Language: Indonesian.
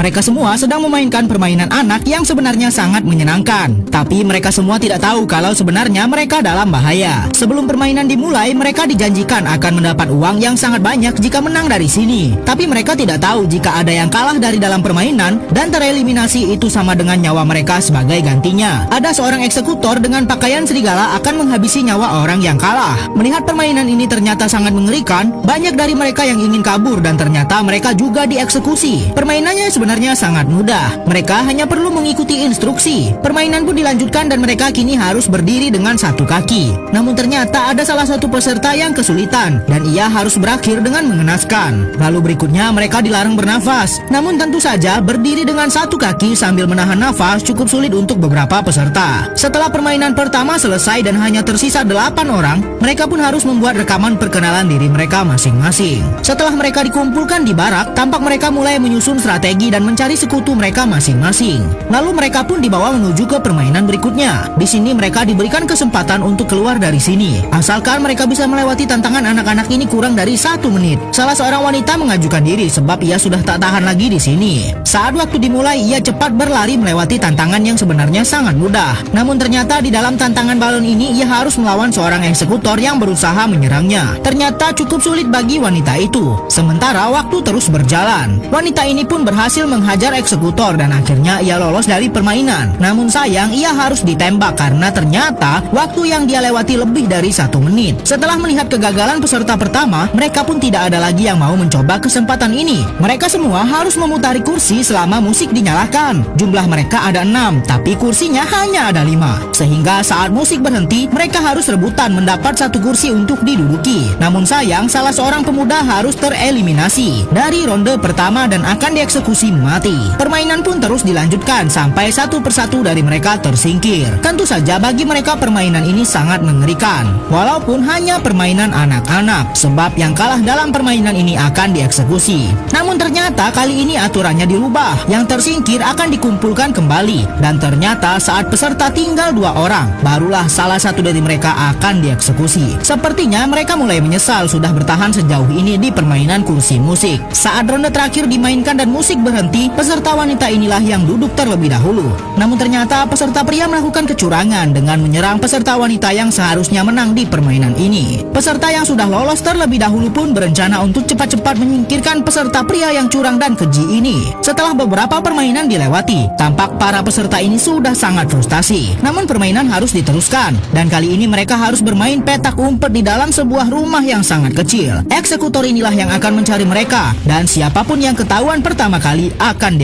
Mereka semua sedang memainkan permainan anak yang sebenarnya sangat menyenangkan. Tapi mereka semua tidak tahu kalau sebenarnya mereka dalam bahaya. Sebelum permainan dimulai, mereka dijanjikan akan mendapat uang yang sangat banyak jika menang dari sini. Tapi mereka tidak tahu jika ada yang kalah dari dalam permainan dan tereliminasi itu sama dengan nyawa mereka sebagai gantinya. Ada seorang eksekutor dengan pakaian serigala akan menghabisi nyawa orang yang kalah. Melihat permainan ini ternyata sangat mengerikan, banyak dari mereka yang ingin kabur dan ternyata mereka juga dieksekusi. Permainannya sebenarnya sangat mudah. Mereka hanya perlu mengikuti instruksi. Permainan pun dilanjutkan dan mereka kini harus berdiri dengan satu kaki. Namun ternyata ada salah satu peserta yang kesulitan dan ia harus berakhir dengan mengenaskan. Lalu berikutnya mereka dilarang bernafas. Namun tentu saja berdiri dengan satu kaki sambil menahan nafas cukup sulit untuk beberapa peserta. Setelah permainan pertama selesai dan hanya tersisa 8 orang, mereka pun harus membuat rekaman perkenalan diri mereka masing-masing. Setelah mereka dikumpulkan di barak, tampak mereka mulai menyusun strategi dan mencari sekutu mereka masing-masing. Lalu mereka pun dibawa menuju ke permainan berikutnya. Di sini mereka diberikan kesempatan untuk keluar dari sini, asalkan mereka bisa melewati tantangan anak-anak ini kurang dari 1 menit. Salah seorang wanita mengajukan diri sebab ia sudah tak tahan lagi di sini. Saat waktu dimulai, ia cepat berlari melewati tantangan yang sebenarnya sangat mudah. Namun ternyata di dalam tantangan balon ini ia harus melawan seorang eksekutor yang berusaha menyerangnya. Ternyata cukup sulit bagi wanita itu. Sementara waktu terus berjalan, wanita ini pun berhasil menghajar eksekutor dan akhirnya ia lolos dari permainan. Namun sayang, ia harus ditembak karena ternyata waktu yang dia lewati lebih dari 1 menit. Setelah melihat kegagalan peserta pertama, mereka pun tidak ada lagi yang mau mencoba kesempatan ini. Mereka semua harus memutari kursi selama musik dinyalakan. Jumlah mereka ada 6, tapi kursinya hanya ada 5. Sehingga saat musik berhenti, mereka harus rebutan mendapat 1 kursi untuk diduduki. Namun sayang, salah seorang pemuda harus tereliminasi dari ronde pertama dan akan dieksekusi mati. Permainan pun terus dilanjutkan sampai satu persatu dari mereka tersingkir. Tentu saja bagi mereka permainan ini sangat mengerikan, walaupun hanya permainan anak-anak, sebab yang kalah dalam permainan ini akan dieksekusi. Namun ternyata kali ini aturannya dirubah. Yang tersingkir akan dikumpulkan kembali, dan ternyata saat peserta tinggal 2 orang, barulah salah satu dari mereka akan dieksekusi. Sepertinya mereka mulai menyesal sudah bertahan sejauh ini di permainan kursi musik. Saat ronde terakhir dimainkan dan musik berhenti, peserta wanita inilah yang duduk terlebih dahulu. Namun ternyata peserta pria melakukan kecurangan dengan menyerang peserta wanita yang seharusnya menang di permainan ini. Peserta yang sudah lolos terlebih dahulu pun berencana untuk cepat-cepat menyingkirkan peserta pria yang curang dan keji ini. Setelah beberapa permainan dilewati, tampak para peserta ini sudah sangat frustasi. Namun permainan harus diteruskan, dan kali ini mereka harus bermain petak umpet di dalam sebuah rumah yang sangat kecil. Eksekutor inilah yang akan mencari mereka, dan siapapun yang ketahuan pertama kali akan